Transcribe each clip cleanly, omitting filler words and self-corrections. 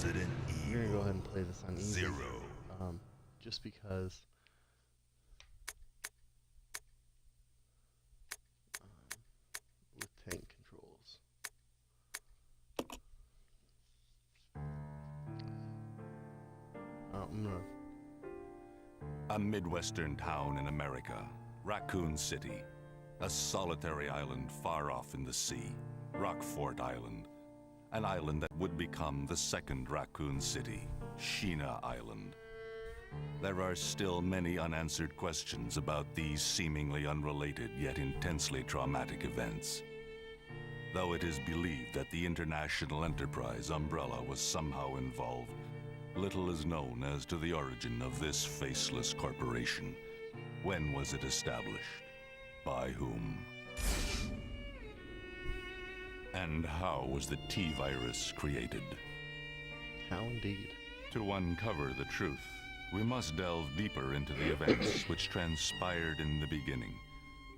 Resident We're gonna go Evil ahead and play this on easy. 0. Just because with tank controls. I'm gonna. A Midwestern town in America, Raccoon City. A solitary island far off in the sea, Rockfort Island. An island that would become the second Raccoon City, Sheena Island. There are still many unanswered questions about these seemingly unrelated yet intensely traumatic events. Though it is believed that the international enterprise umbrella was somehow involved, little is known as to the origin of this faceless corporation. When was it established? By whom? And how was the T-virus created? How indeed. To uncover the truth, we must delve deeper into the events which transpired in the beginning,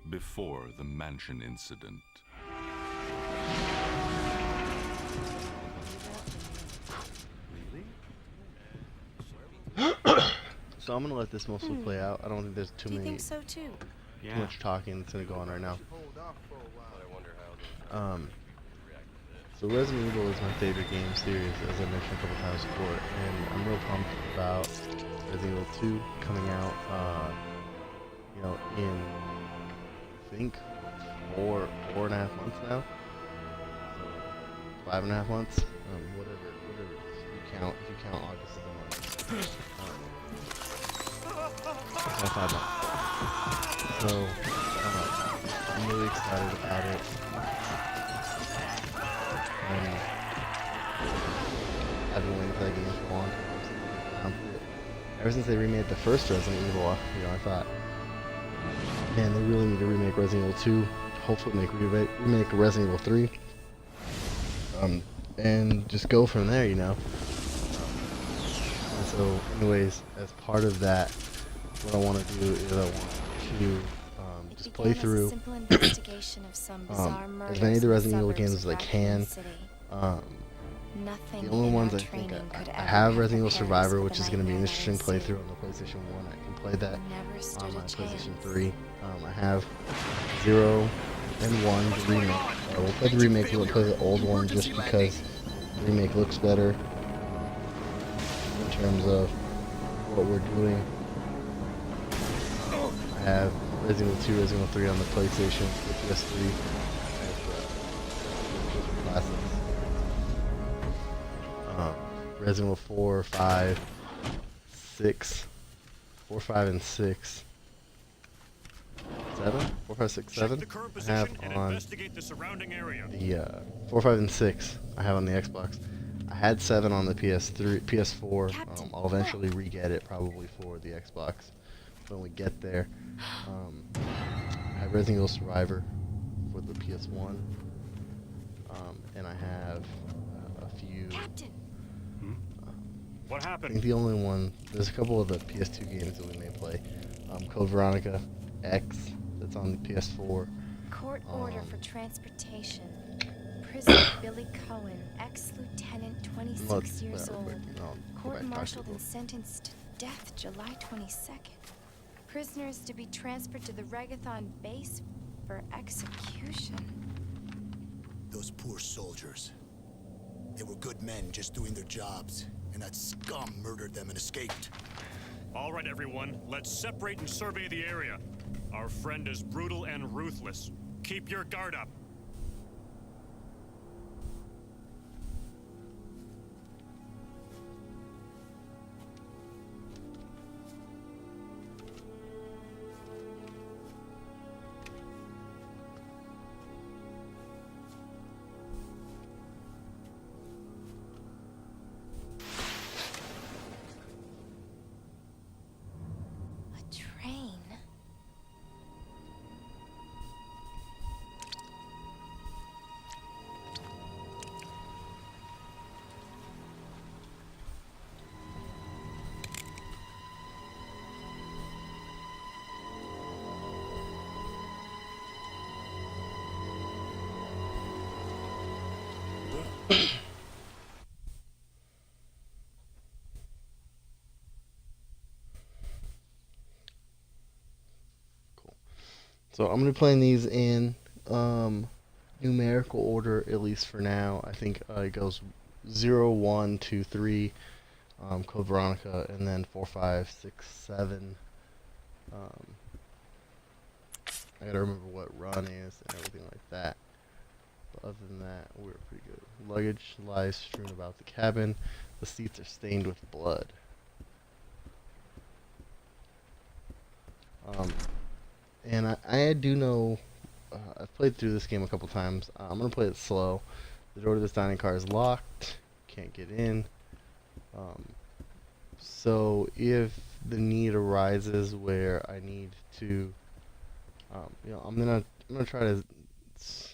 before the mansion incident. So I'm gonna let this mostly play out. I don't think there's too Do you many, think so too? too much talking that's gonna go on right now. So Resident Evil is my favorite game series, as I mentioned a couple times before, and I'm real pumped about Resident Evil 2 coming out, you know, in I think four and a half months now. So 5.5 months, whatever you count. If you count August as a month, it's about 5 months. So I'm really excited about it. I've been waiting for that game for a long time. Ever since they remade the first Resident Evil, you know, I thought, man, they really need to remake Resident Evil 2. Hopefully remake Resident Evil 3. And just go from there, you know. And so, anyways, as part of that, what I want to do is I want to just play through as many of the Resident Evil games as I can. The only ones I think I have Resident Evil Survivor, which is going to be an interesting playthrough on the PlayStation 1. I can play that on my PlayStation 3. I have 0 and 1, the remake. We'll play the remake, we'll play the old one just because the remake looks better in terms of what we're doing. I have Resident Evil 2, Resident Evil 3 on the PlayStation, the PS3, as classics. Resident Evil 4, 5, 6, 4, 5, and 6. 7? 4, 5, 6, 7? I have on the 4, 5, and 6. I have on the Xbox. I had 7 on the PS3, PS4. I'll eventually re-get it probably for the Xbox when we get there. I have Resident Evil Survivor for the PS1. And I have a few. What happened? I think the only one, there's a couple of the PS2 games that we may play. Code Veronica X, that's on the PS4. Court order for transportation. Prisoner Billy Cohen, ex-lieutenant, 26 years old. Court-martialed and sentenced to death July 22nd. Prisoners to be transferred to the Regathon base for execution. Those poor soldiers. They were good men just doing their jobs, and that scum murdered them and escaped. All right, everyone, let's separate and survey the area. Our friend is brutal and ruthless. Keep your guard up. So I'm gonna be playing these in numerical order, at least for now. I think it goes 0, 1, 2, 3, Code Veronica, and then 4, 5, 6, 7. I gotta remember what run is and everything like that. But other than that, we're pretty good. Luggage lies strewn about the cabin. The seats are stained with blood. And I do know, I've played through this game a couple times. I'm going to play it slow. The door to this dining car is locked. Can't get in. So if the need arises where I need to, I'm gonna try to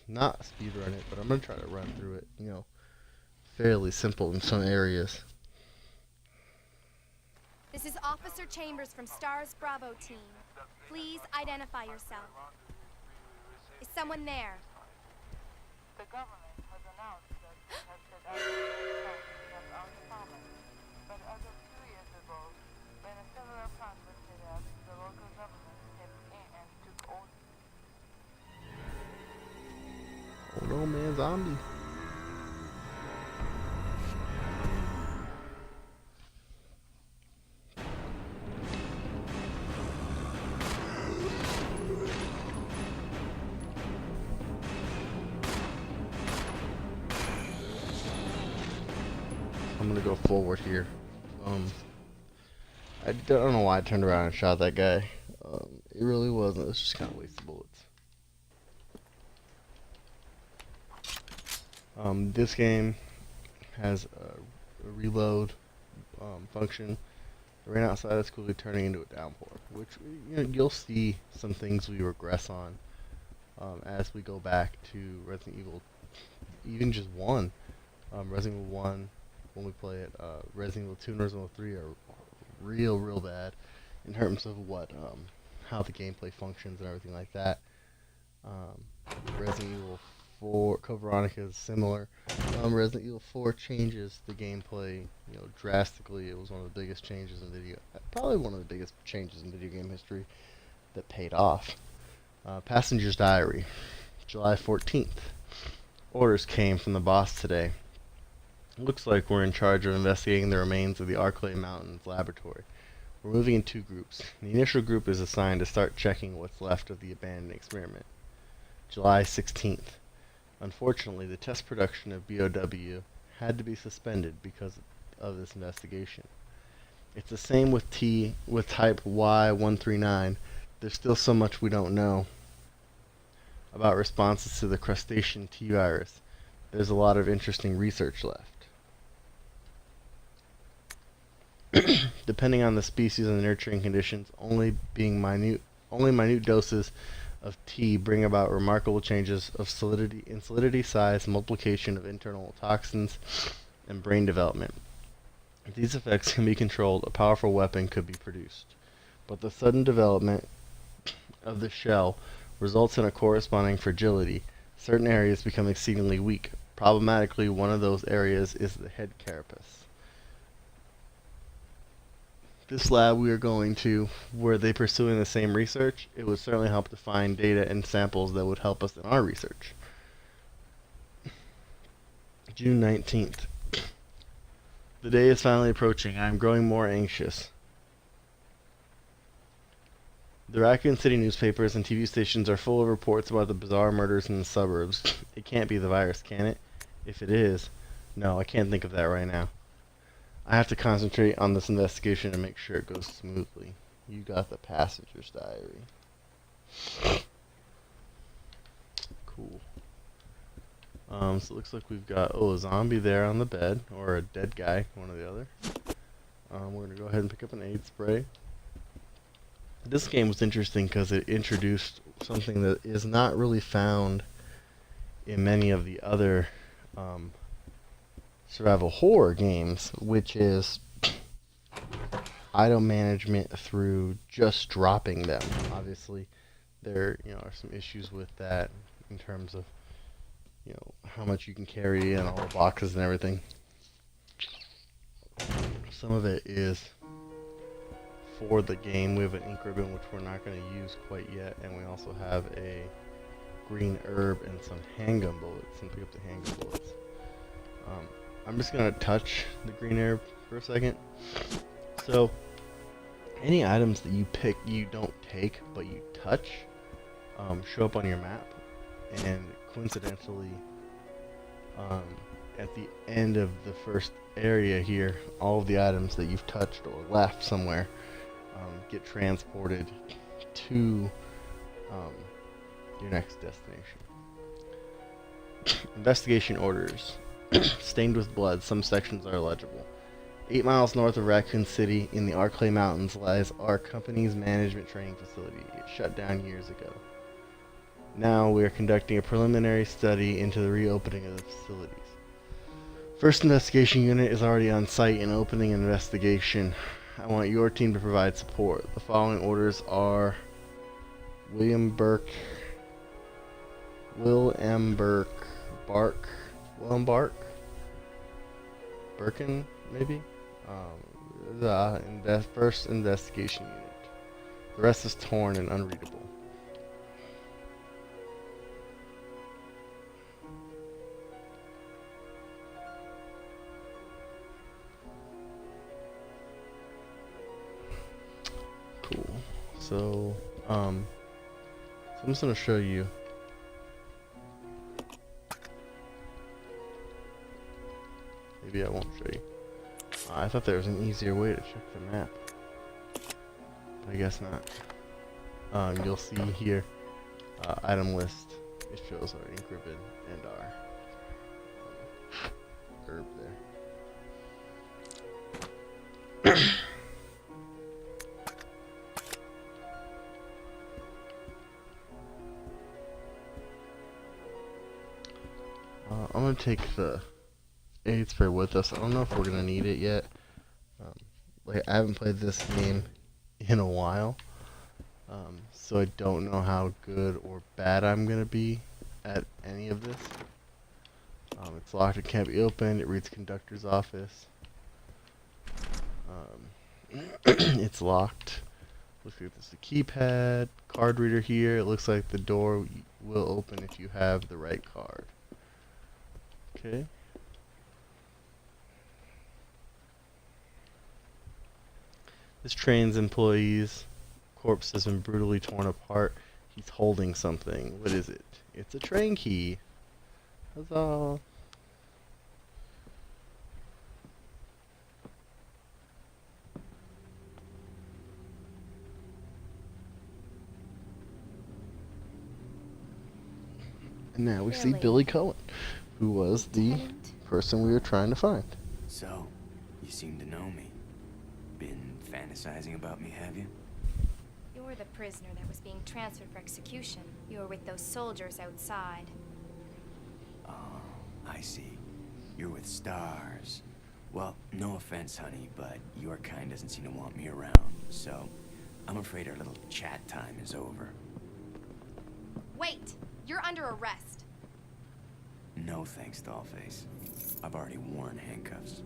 not speed run it, but I'm gonna try to run through it. Fairly simple in some areas. This is Officer Chambers from STARS Bravo team. Please identify yourself. Is someone there? The government has announced that it has set out to our department. But as of 2 years ago, when a similar plan was set up, the local government stepped in and took over. Oh no, man, zombie. I'm gonna go forward here. I don't know why I turned around and shot that guy. It really wasn't. It's just kind of wasted bullets. This game has a reload function. The rain outside is quickly turning into a downpour, which you'll see some things we regress on as we go back to Resident Evil, even just 1. Resident Evil 1, when we play it, Resident Evil 2 and Resident Evil 3 are real bad in terms of how the gameplay functions and everything like that. Resident Evil 4, Code Veronica is similar. Resident Evil 4 changes the gameplay, drastically. It was one of the biggest changes in probably one of the biggest changes in video game history that paid off. Passenger's Diary, July 14th. Orders came from the boss today. Looks like we're in charge of investigating the remains of the Arclay Mountains laboratory. We're moving in 2 groups. The initial group is assigned to start checking what's left of the abandoned experiment. July 16th. Unfortunately, the test production of BOW had to be suspended because of this investigation. It's the same with type Y139. There's still so much we don't know about responses to the crustacean T virus. There's a lot of interesting research left. Depending on the species and the nurturing conditions, only minute doses of T bring about remarkable changes of solidity, size, multiplication of internal toxins, and brain development. If these effects can be controlled, a powerful weapon could be produced. But the sudden development of the shell results in a corresponding fragility. Certain areas become exceedingly weak. Problematically, one of those areas is the head carapace. This lab we are going to, were they pursuing the same research, it would certainly help to find data and samples that would help us in our research. June 19th. The day is finally approaching. I am growing more anxious. The Raccoon City newspapers and TV stations are full of reports about the bizarre murders in the suburbs. It can't be the virus, can it? If it is, no, I can't think of that right now. I have to concentrate on this investigation and make sure it goes smoothly. You got the passenger's diary. Cool. So it looks like we've got, a zombie there on the bed, or a dead guy, one or the other. We're going to go ahead and pick up an aid spray. This game was interesting because it introduced something that is not really found in many of the other survival horror games, which is item management through just dropping them. Obviously, there are some issues with that in terms of how much you can carry and all the boxes and everything. Some of it is for the game. We have an ink ribbon, which we're not going to use quite yet, and we also have a green herb and some handgun bullets, and pick up the handgun bullets. I'm just going to touch the green herb for a second. So, any items that you pick, you don't take, but you touch, show up on your map, and coincidentally, at the end of the first area here, all of the items that you've touched or left somewhere get transported to your next destination. Investigation orders. Stained with blood, some sections are illegible. 8 miles north of Raccoon City in the Arclay Mountains lies our company's management training facility. It shut down years ago. Now we are conducting a preliminary study into the reopening of the facilities. First investigation unit is already on site and opening an investigation. I want your team to provide support. The following orders are William Bark, Birkin, maybe? The first investigation unit. The rest is torn and unreadable. Cool. So I'm just gonna show you. Maybe I won't show you. I thought there was an easier way to check the map, but I guess not. You'll see here, item list. It shows our ink ribbon and our herb there. I'm gonna take the aid spray with us. I don't know if we're gonna need it yet. Like, I haven't played this game in a while, so I don't know how good or bad I'm gonna be at any of this. It's locked. It can't be opened. It reads conductor's office. It's locked. Looks like there's a keypad, card reader here. It looks like the door will open if you have the right card. Okay. This train's employees' corpse has been brutally torn apart. He's holding something. What is it? It's a train key. Huzzah! And now we see Billy Cohen, who was the person we were trying to find. So, you seem to know me. Been fantasizing about me, have you? You're the prisoner that was being transferred for execution. You were with those soldiers outside. Oh, I see. You're with stars. Well, no offense, honey, but your kind doesn't seem to want me around, so I'm afraid our little chat time is over. Wait! You're under arrest. No thanks, Dollface. I've already worn handcuffs.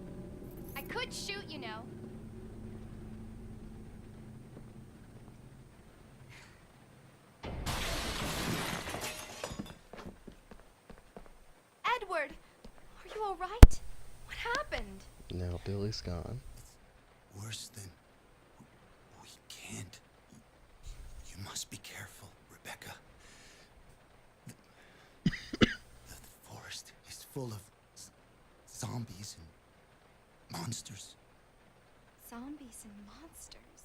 I could shoot, you know. Edward! Are you alright? What happened? Now Billy's gone. Worse than... We can't. You must be careful, Rebecca. The forest is full of zombies and monsters. Zombies and monsters.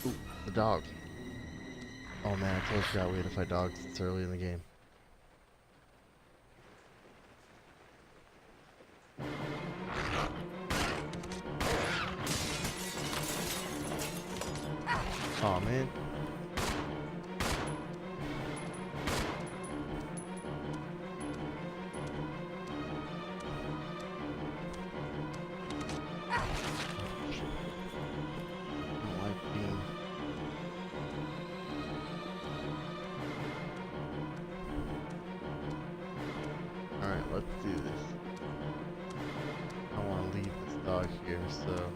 Ooh, the dog. Oh man, I totally forgot we had to fight dogs this early in the game. Oh man. Alright, let's do this. I want to leave this dog dog here, so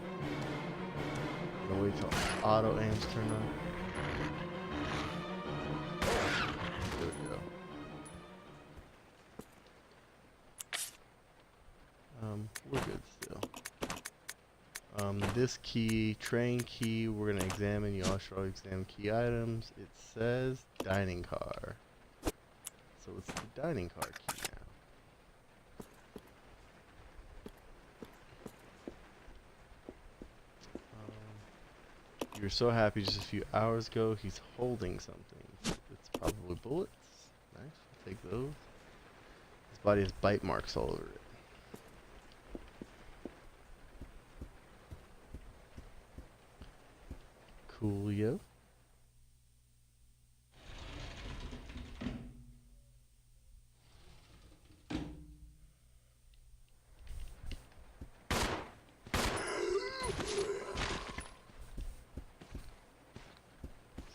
I'm gonna wait till auto aim's turned on. There we go. We're good still. This key, train key, we're gonna examine. You all should all examine key items. It says dining car. So it's the dining car key now. You were so happy just a few hours ago. He's holding something. It's probably bullets. Nice, we'll take those. His body has bite marks all over it. Coolio.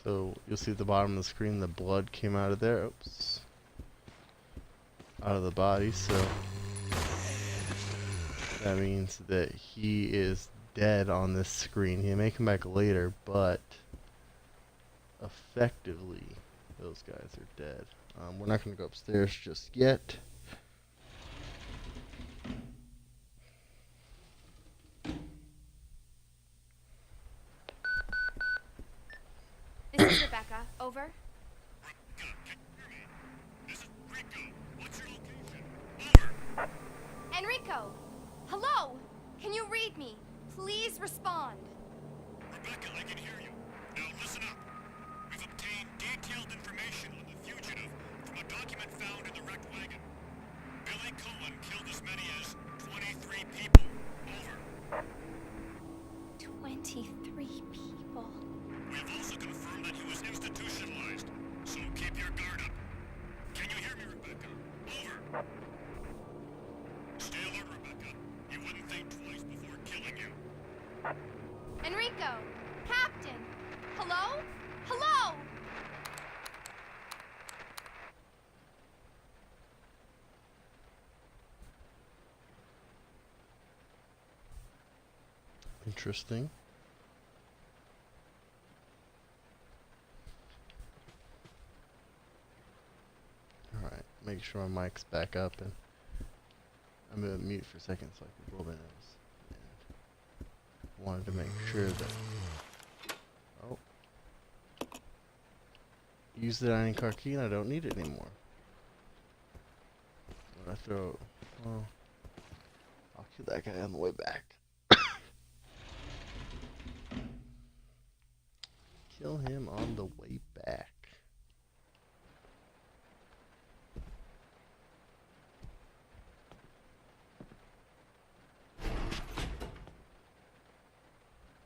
So you'll see at the bottom of the screen the blood came out of there. Oops. Out of the body, so that means that he is dead on this screen. He may come back later, but effectively those guys are dead. We're not going to go upstairs just yet. This is Rebecca. Over. This is Rico. What's your location? Over. Enrico! Hello! Can you read me? Please respond. Rebecca, I can hear you. Now listen up. We've obtained detailed information on the fugitive from a document found in the wrecked wagon. Billy Cohen killed as many as 23 people. Over. 23 people. We have also confirmed that he was institutionalized, so keep your guard up. Can you hear me, Rebecca? Over. Stay alert, Rebecca. You wouldn't think twice before killing you. Enrico! Captain! Hello? Hello! Interesting. Alright, make sure my mic's back up, and I'm going to mute for a second so I can roll my nose. And wanted to make sure that... Oh. Use the dining car key and I don't need it anymore. When I throw... Well, I'll kill that guy on the way back. Kill him on the way back.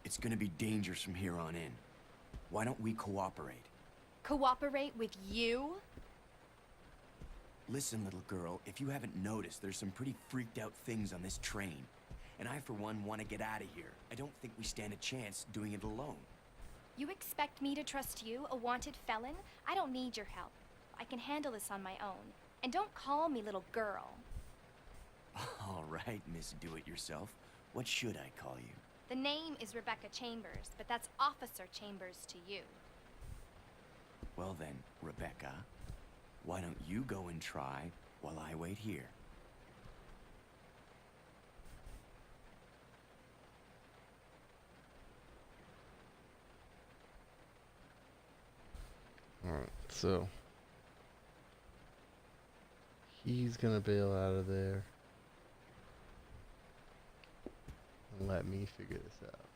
It's gonna be dangerous from here on in. Why don't we cooperate? Cooperate with you? Listen, little girl, if you haven't noticed, there's some pretty freaked out things on this train. And I, for one, want to get out of here. I don't think we stand a chance doing it alone. You expect me to trust you, a wanted felon? I don't need your help. I can handle this on my own. And don't call me little girl. All right, Miss Do-It-Yourself. What should I call you? The name is Rebecca Chambers, but that's Officer Chambers to you. Well then, Rebecca, why don't you go and try while I wait here? Alright, so he's gonna bail out of there and let me figure this out.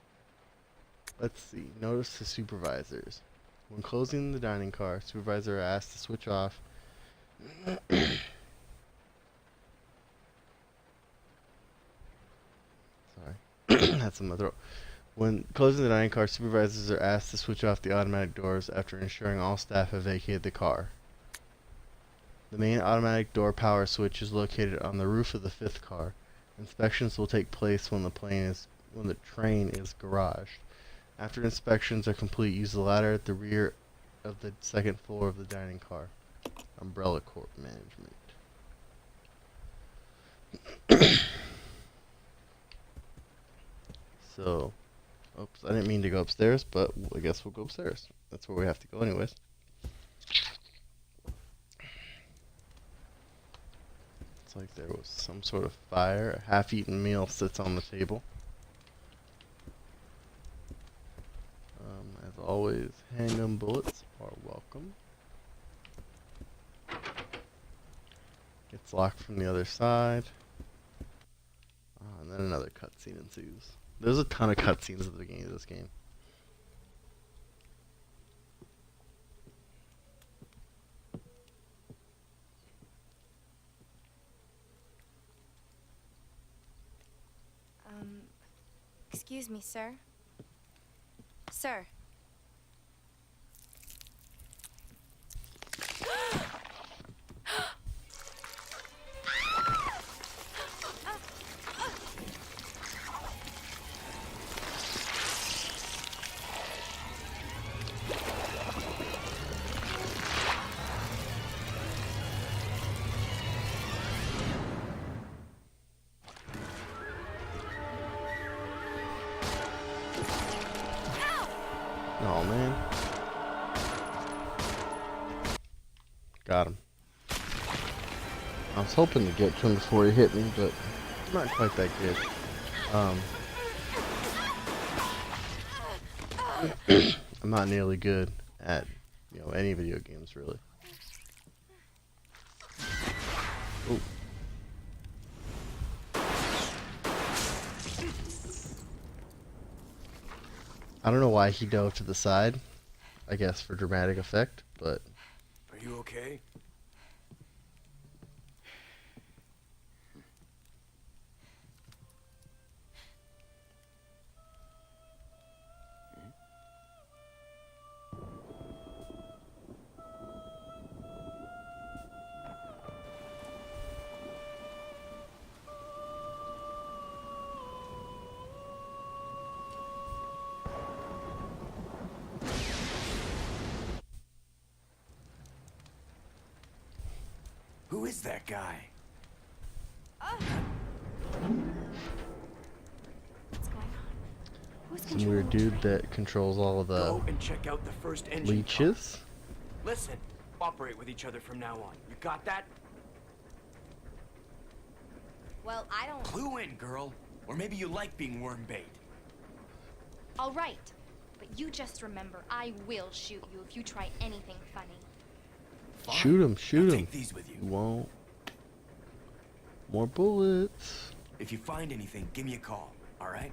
Let's see. Notice the supervisors. When closing the dining car, supervisor are asked to switch off sorry. That's in my throat. When closing the dining car, supervisors are asked to switch off the automatic doors after ensuring all staff have vacated the car. The main automatic door power switch is located on the roof of the fifth car. Inspections will take place when the train is garaged. After inspections are complete, use the ladder at the rear of the second floor of the dining car. Umbrella Corp Management. So, oops, I didn't mean to go upstairs, but I guess we'll go upstairs. That's where we have to go anyways. It's like there was some sort of fire. A half-eaten meal sits on the table. As always, handgun bullets are welcome. It's locked from the other side. And then another cutscene ensues. There's a ton of cutscenes at the beginning of this game. Excuse me, sir. Sir. Oh man. Got him. I was hoping to get to him before he hit me, but not quite that good. I'm not nearly good at, any video games really. Ooh. I don't know why he dove to the side. I guess for dramatic effect, but... Are you okay? Who is that guy? What's going on? Who's Some controlling weird the dude train? that controls all of the Go and check out the first engine. leeches. Listen, cooperate with each other from now on. You got that? Well, I don't... Clue in, girl. Or maybe you like being worm bait. All right. But you just remember, I will shoot you if you try anything funny. Fine. Shoot him, shoot Now him. Take these with you. You won't. More bullets. If you find anything, give me a call. All right?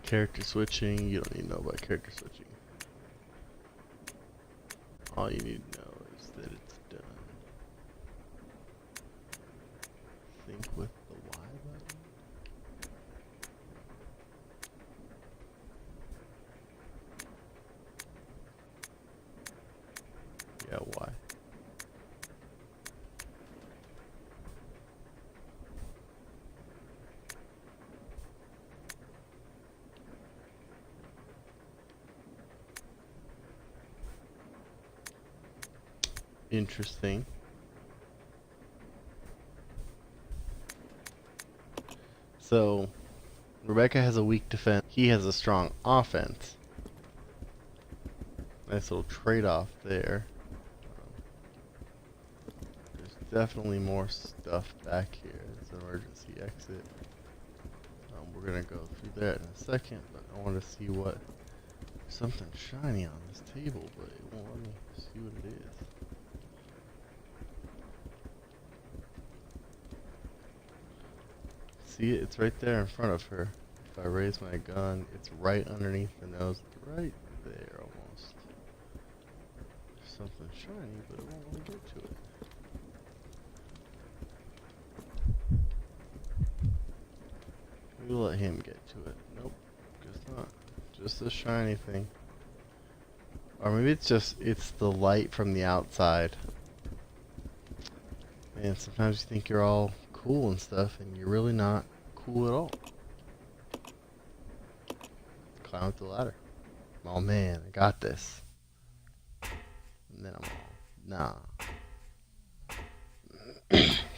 Character switching. You don't need to know about character switching. All you need to know is that it's done. Think with the Y button. Yeah, Y. Interesting. So, Rebecca has a weak defense. He has a strong offense. Nice little trade-off there. There's definitely more stuff back here. It's an emergency exit. We're gonna go through that in a second, but I want to see what... There's something shiny on this table, but it won't let me see what it is. See it? It's right there in front of her. If I raise my gun, it's right underneath the nose. Right there, almost. There's something shiny, but it won't let me get to it. Maybe let him get to it. Nope. Guess not. Just a shiny thing. Or maybe it's the light from the outside. Man, sometimes you think you're all cool and stuff, and you're really not cool at all. fine with the ladder. Oh man, I got this. And then I'm all, nah.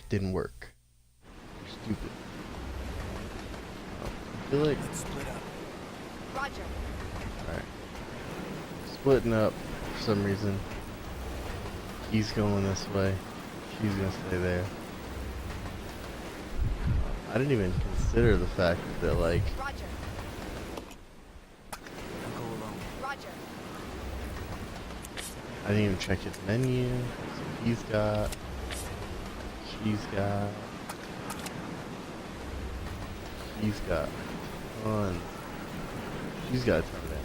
Didn't work. You're stupid. I feel like... Let's split up. Roger. Alright. Splitting up for some reason. He's going this way. She's gonna stay there. I didn't even consider the fact that, like... Roger. I'll go alone. Roger. I didn't even check his menu. So he's got... She's got... He's got... Tons. She's got a ton of ammo.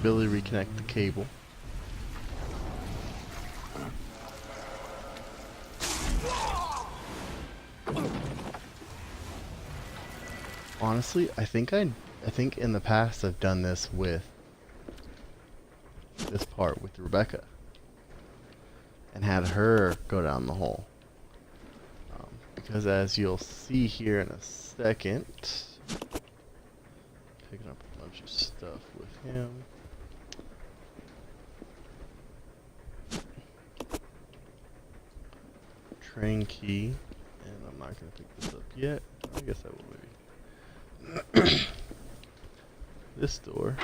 Billy reconnect the cable. Honestly, I think in the past I've done this with this part with Rebecca and had her go down the hole. Because as you'll see here in a second, picking up a bunch of stuff with him. Train key, and I'm not going to pick this up yet. I guess I will maybe. This door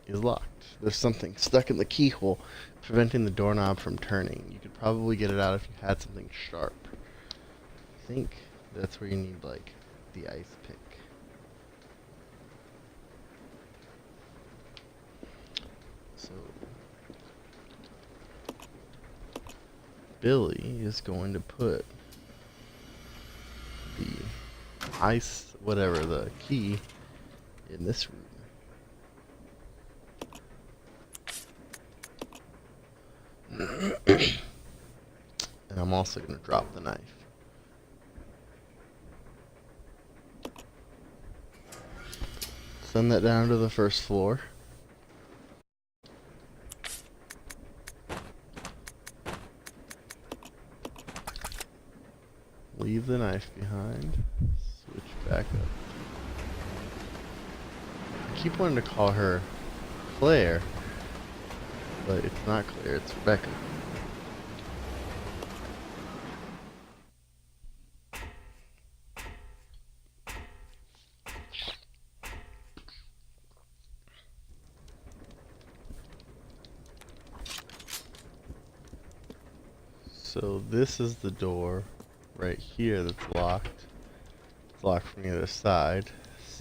is locked. There's something stuck in the keyhole preventing the doorknob from turning. You could probably get it out if you had something sharp. I think that's where you need, like, the ice pick. So Billy is going to put the ice, whatever, the key in this room. And I'm also going to drop the knife. Send that down to the first floor. Leave the knife behind. Switch back up. I keep wanting to call her Claire, but it's not Claire, it's Rebecca. So this is the door right here that's locked. It's locked from the other side.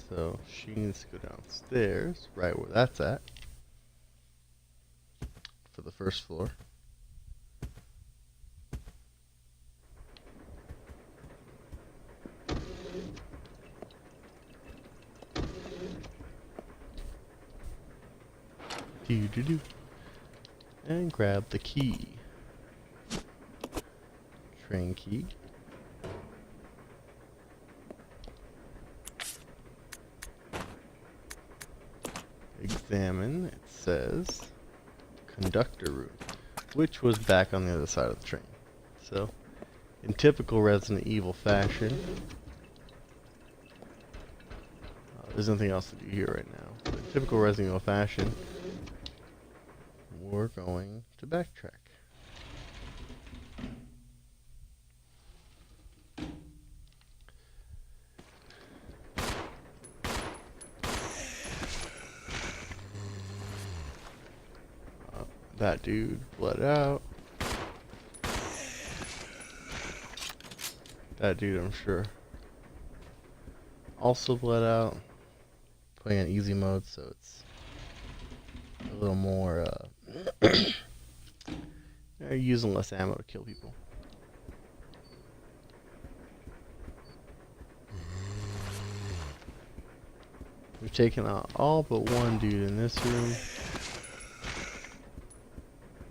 So she needs to go downstairs, right where that's at, for the first floor. Do. And grab the key. Train key. Examine, it says, conductor room, which was back on the other side of the train. So, in typical Resident Evil fashion, there's nothing else to do here right now. But in typical Resident Evil fashion, we're going to backtrack. That dude bled out. That dude, I'm sure, also bled out. Playing on easy mode, so it's a little more, you're using less ammo to kill people. We've taken out all but one dude in this room,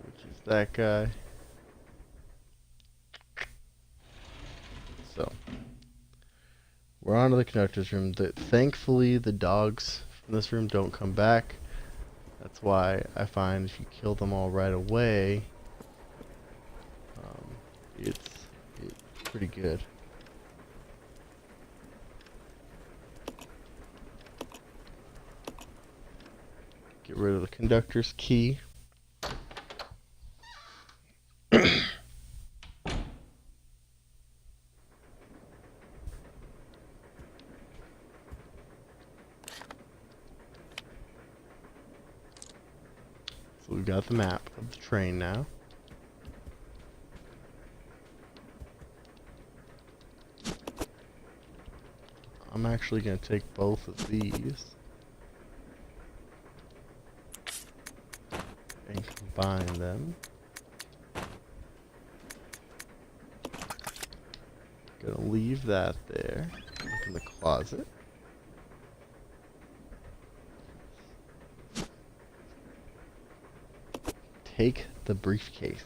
which is that guy. So we're on to the conductor's room. Thankfully, the dogs from this room don't come back. That's why I find if you kill them all right away, it's pretty good. Get rid of the conductor's key. So we've got the map of the train now. I'm actually going to take both of these and combine them. Gonna leave that there. Look in the closet. Take the briefcase.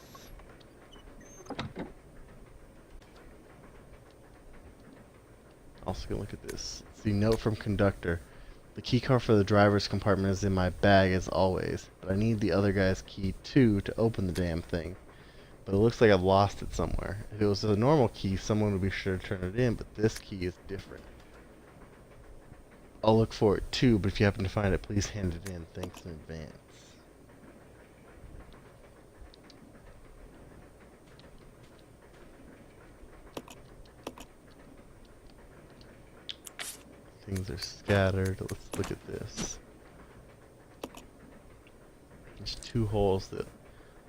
Also gonna look at this. It's the note from conductor. The key card for the driver's compartment is in my bag as always, but I need the other guy's key too to open the damn thing. But it looks like I've lost it somewhere. If it was a normal key, someone would be sure to turn it in, but this key is different. I'll look for it too, but if you happen to find it, please hand it in. Thanks in advance. Things are scattered. Let's look at this. There's two holes that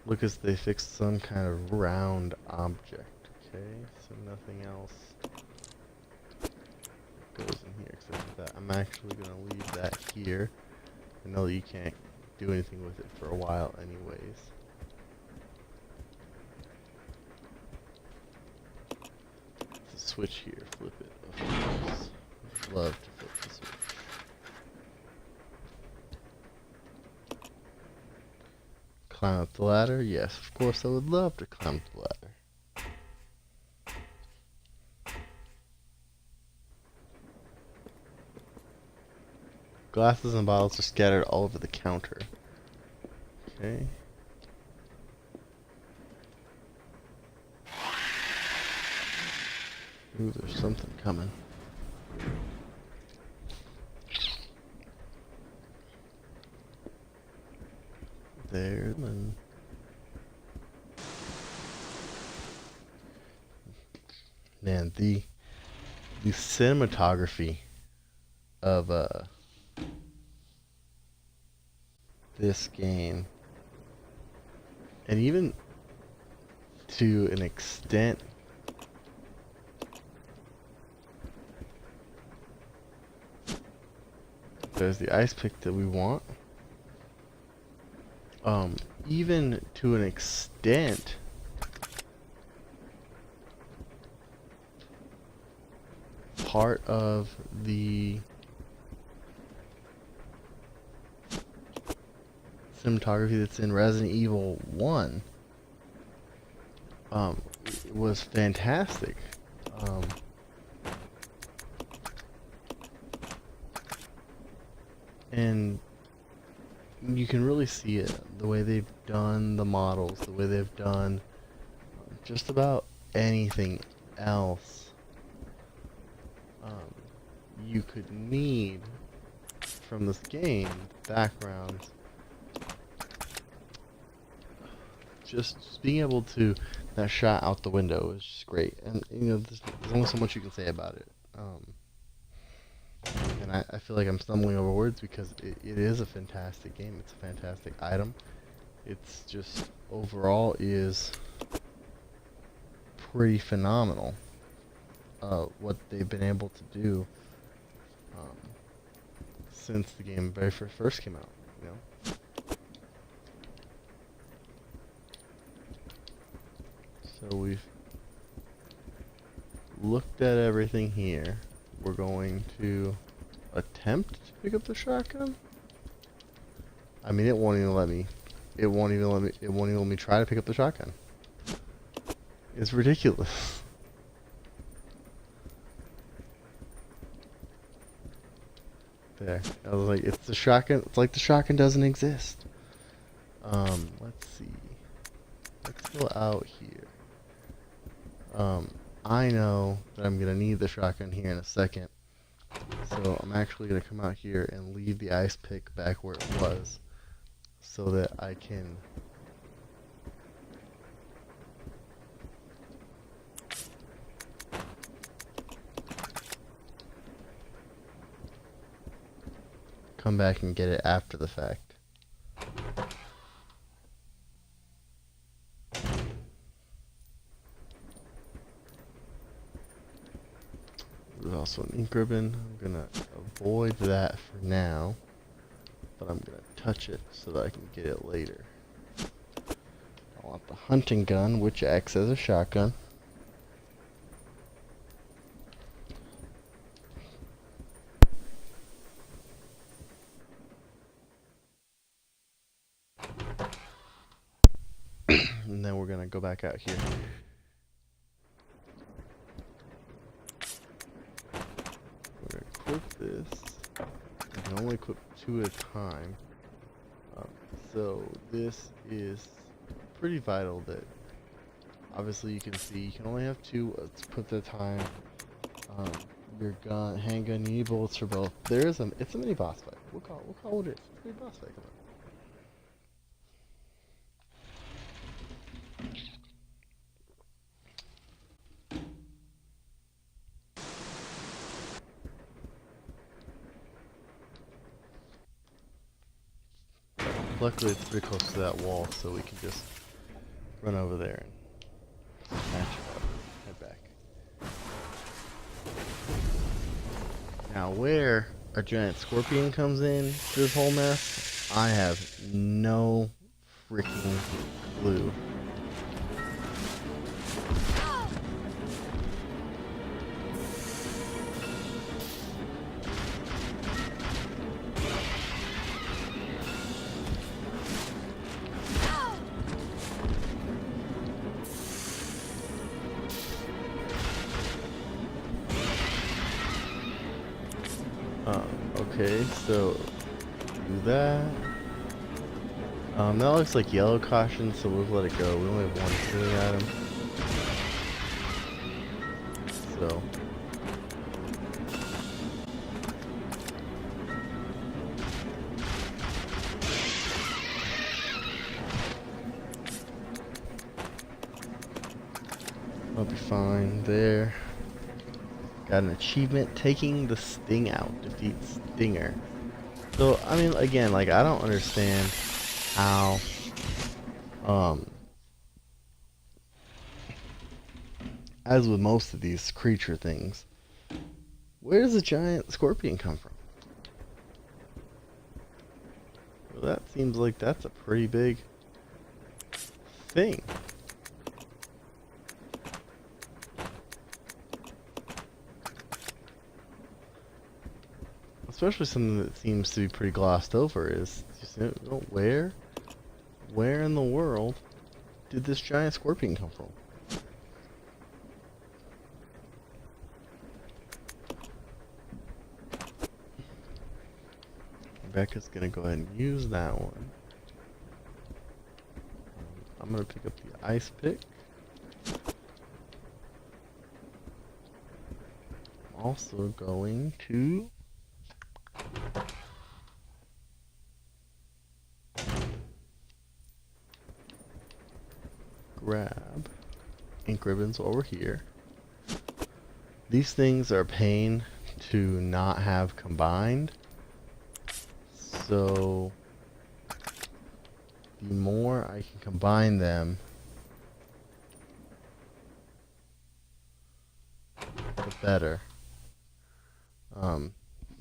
look as they fixed some kind of round object. Okay, so nothing else goes in here except for that. I'm actually going to leave that here. I know that you can't do anything with it for a while anyways. There's a switch here. Flip it, of course. I'd love to flip the switch. Climb up the ladder? Yes, of course I would love to climb up the ladder. Glasses and bottles are scattered all over the counter. Okay. Ooh, there's something coming. There, and man, the cinematography of this game, and even to an extent there's the ice pick that we want. Even to an extent, part of the cinematography that's in Resident Evil 1 was fantastic. And you can really see it, the way they've done the models, the way they've done just about anything else you could need from this game. Backgrounds, just being able to, that shot out the window is just great, and you know there's only so much you can say about it. And I feel like I'm stumbling over words because it is a fantastic game. It's a fantastic item. It's just overall is pretty phenomenal what they've been able to do since the game very first came out, you know. So we've looked at everything here. We're going to attempt to pick up the shotgun. I mean, it won't even let me. It won't even let me try to pick up the shotgun. It's ridiculous. there. I was like, it's the shotgun. It's like the shotgun doesn't exist. Let's see. Let's go out here. I know that I'm gonna need the shotgun here in a second, so I'm actually gonna come out here and leave the ice pick back where it was, so that I can. Come back and get it after the fact. There's also an ink ribbon. I'm gonna avoid that for now, but I'm gonna touch it so that I can get it later. I want the hunting gun, which acts as a shotgun. And then we're gonna go back out here. We're gonna equip this. You can only equip 2 at a time. So this is pretty vital that obviously you can see you can only have 2 equipped at a time. Your gun, handgun, you need bullets for both. It's a mini boss fight. We'll call it is. It's a mini boss fight. Come on. Luckily, it's pretty close to that wall, so we can just run over there and match it up. Head back. Now, where a giant scorpion comes in to this whole mess, I have no freaking clue. Okay, so do that. That looks like yellow caution, so we'll let it go. We only have 1 healing item. So. I'll be fine there. Got an achievement, taking the sting out, defeats Stinger. So, I mean, again, like, I don't understand how, as with most of these creature things, where does a giant scorpion come from? Well, that seems like that's a pretty big thing. Especially something that seems to be pretty glossed over is just, where in the world did this giant scorpion come from? Rebecca's gonna go ahead and use that one. I'm gonna pick up the ice pick. I'm also going to grab ink ribbons while we're here. These things are a pain to not have combined, so the more I can combine them, the better.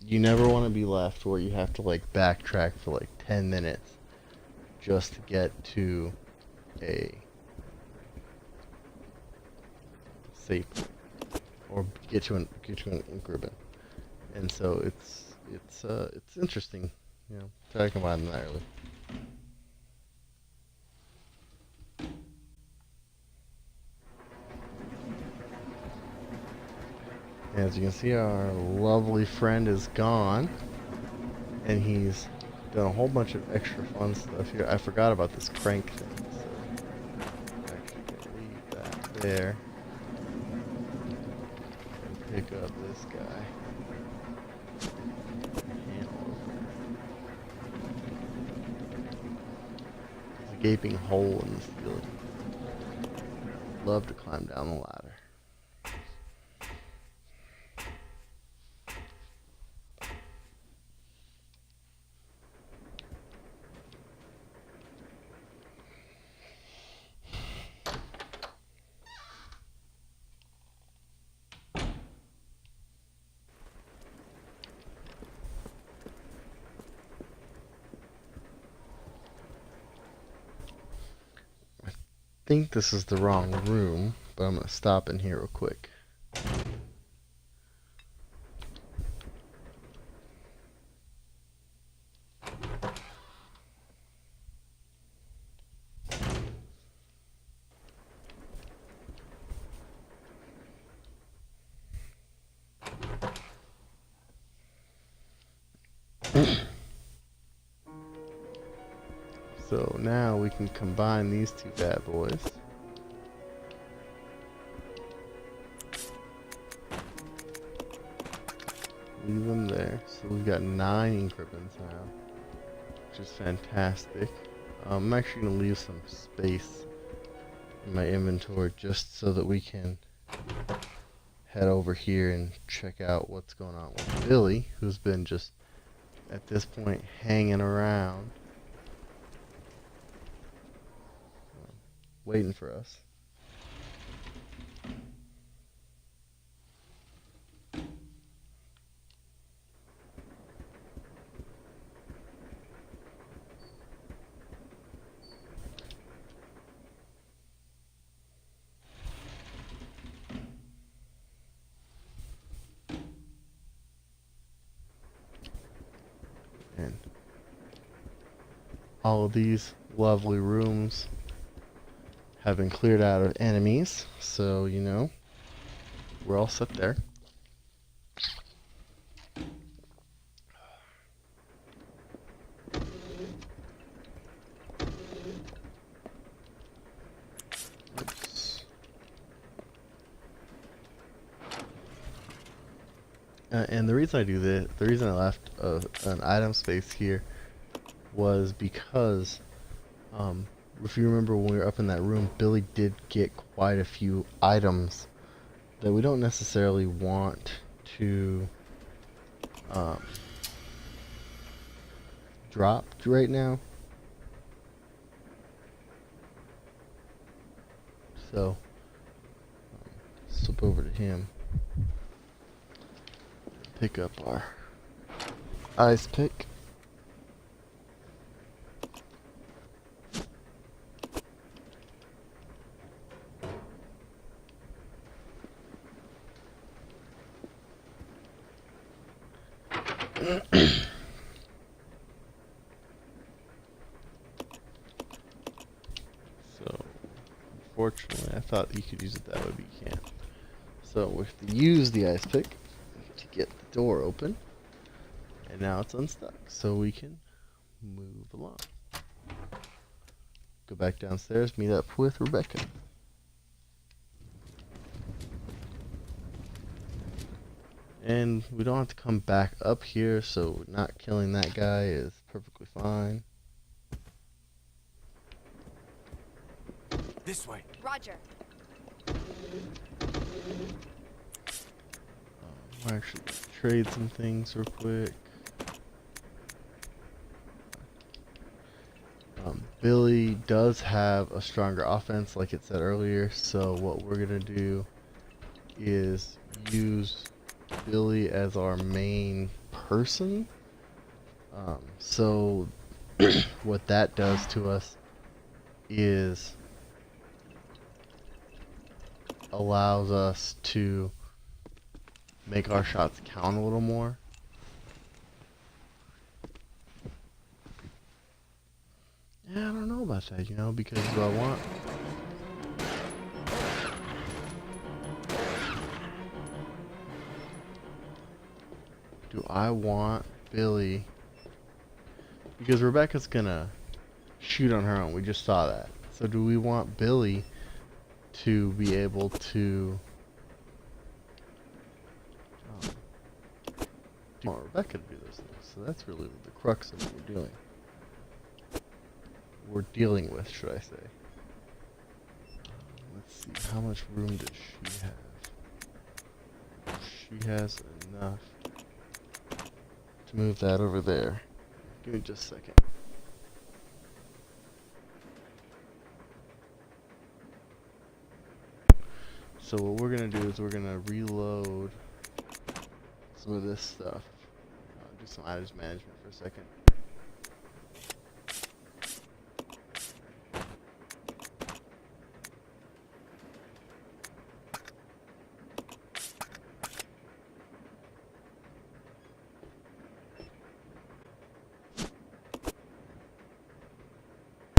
You never want to be left where you have to like backtrack for like 10 minutes just to get to a safe or get to an ink ribbon. And so it's interesting, try to combine them that early. As you can see, our lovely friend is gone. and he's done a whole bunch of extra fun stuff here. I forgot about this crank thing, so I'm actually gonna leave that there and pick up this guy. There's a gaping hole in the ceiling. Love to climb down the ladder. I think this is the wrong room, but I'm going to stop in here real quick. So now we can combine these two bad boys. Leave them there. So we've got 9 encryptions now, which is fantastic. I'm actually going to leave some space in my inventory just so that we can head over here and check out what's going on with Billy, who's been just at this point hanging around. Waiting for us. And all of these lovely rooms have been cleared out of enemies, so you know we're all set there. Oops. And the reason I do this, the reason I left an item space here was because if you remember when we were up in that room, Billy did get quite a few items that we don't necessarily want to drop right now. So, slip over to him. Pick up our ice pick. So, unfortunately, I thought you could use it that way, but you can't. So, we have to use the ice pick to get the door open, and now it's unstuck, so we can move along. Go back downstairs, meet up with Rebecca. And we don't have to come back up here, so not killing that guy is perfectly fine. This way. Roger. I'll actually trade some things real quick. Billy does have a stronger offense, like it said earlier, so what we're going to do is use Billy as our main person. So what that does to us is allows us to make our shots count a little more. Yeah, I don't know about that, you know, because do I want... Do I want Billy Because Rebecca's gonna shoot on her own. We just saw that. So do we want Billy to be able to... do you want Rebecca to do those things? So that's really the crux of what we're doing. We're dealing with, should I say. Let's see, how much room does she have? She has enough to move that over there. Give me just a second. So what we're gonna do is we're gonna reload some of this stuff. Do some items management for a second.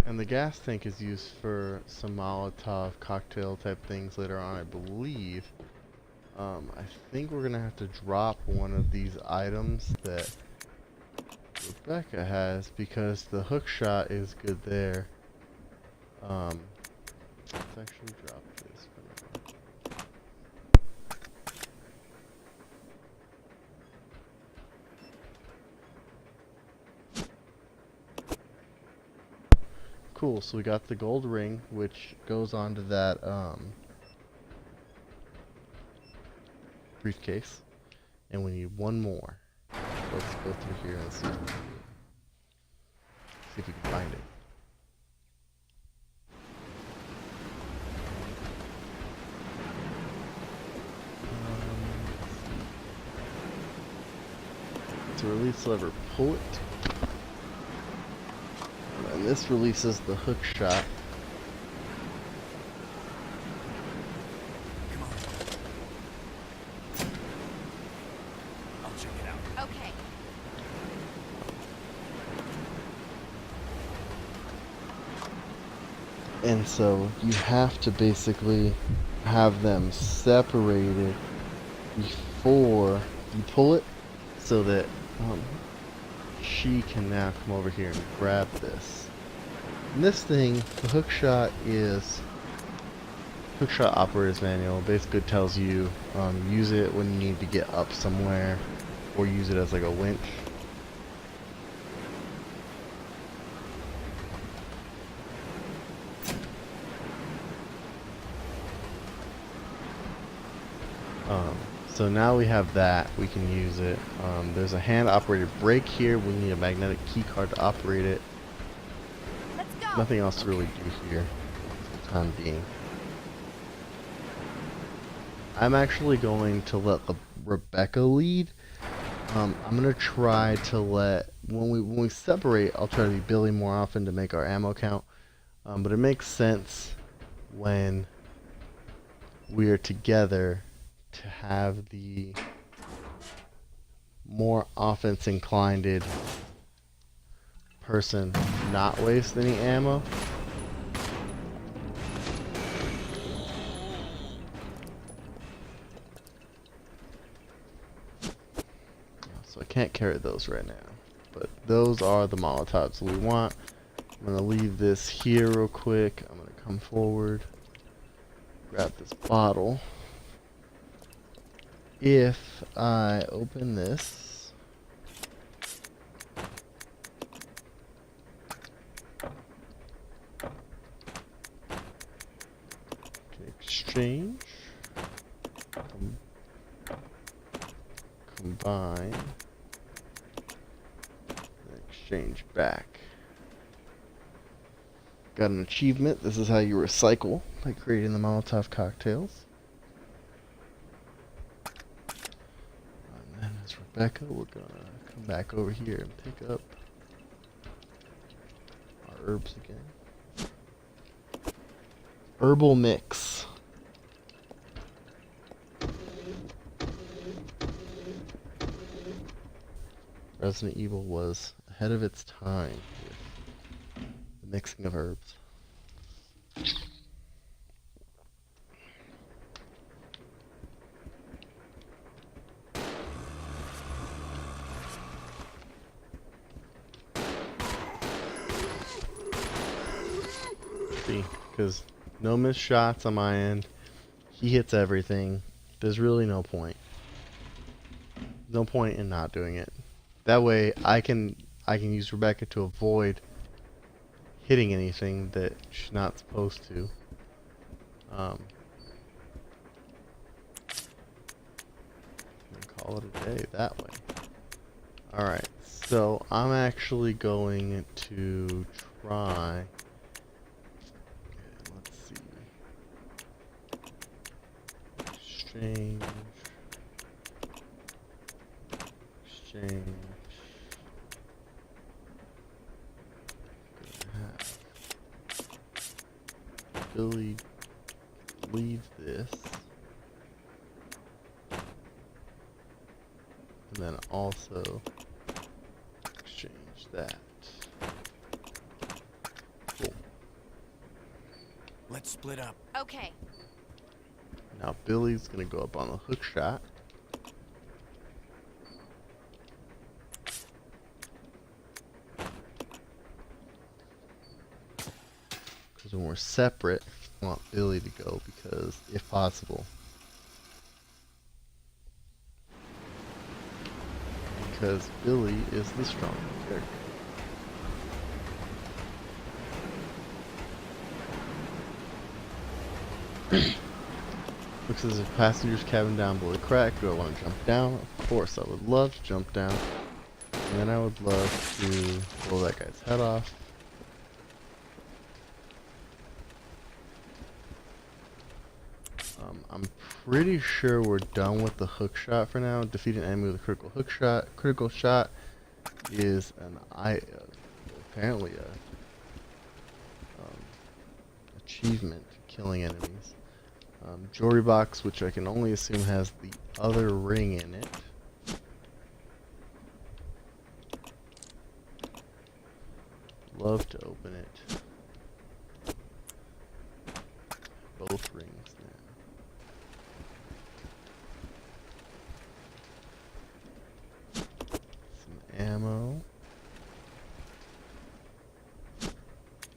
And the gas tank is used for some Molotov cocktail type things later on, I believe. I think we're gonna have to drop one of these items that Rebecca has because the hook shot is good there. Let's actually drop this for now. Cool, so we got the gold ring, which goes onto that briefcase, and we need one more. Let's go through here and see if we can find it. To release lever, pull it. And this releases the hook shot. Come on. I'll check it out. Okay. And so you have to basically have them separated before you pull it so that she can now come over here and grab this. And this thing, the hook shot operator's manual. Basically tells you use it when you need to get up somewhere or use it as like a winch. So now we have that, we can use it. There's a hand-operated brake here. We need a magnetic key card to operate it. Let's go. Nothing else to really do here for the time being. I'm actually going to let Rebecca lead. I'm gonna try to let when we separate. I'll try to be Billy more often to make our ammo count. But it makes sense when we are together to have the more offense inclined person not waste any ammo. So I can't carry those right now, but those are the Molotovs we want. I'm gonna leave this here real quick. I'm gonna come forward, grab this bottle. If I open this, can exchange, combine, and exchange back. Got an achievement. This is how you recycle by creating the Molotov cocktails. Rebecca, we're gonna come back over here and pick up our herbs again. Herbal mix. Resident Evil was ahead of its time with the mixing of herbs. see, because no missed shots on my end. He hits everything. There's really no point. No point in not doing it. That way, I can use Rebecca to avoid hitting anything that she's not supposed to. And call it a day that way. Alright, so I'm actually going to try. Okay, let's see. Exchange. Exchange. Billy, leave this. And then also exchange that. Cool. Let's split up. Okay. Now Billy's gonna go up on the hook shot. Because when we're separate, I want Billy to go because, if possible, because Billy is the stronger character. Looks as if passenger's cabin down below the crack. Do I want to jump down? Of course, I would love to jump down. And then I would love to blow that guy's head off. I'm pretty sure we're done with the hook shot for now. Defeat an enemy with a critical hook shot. Critical shot is an apparently a achievement, killing enemies. Jewelry box, which I can only assume has the other ring in it. Love to open it. Both rings now. Some ammo.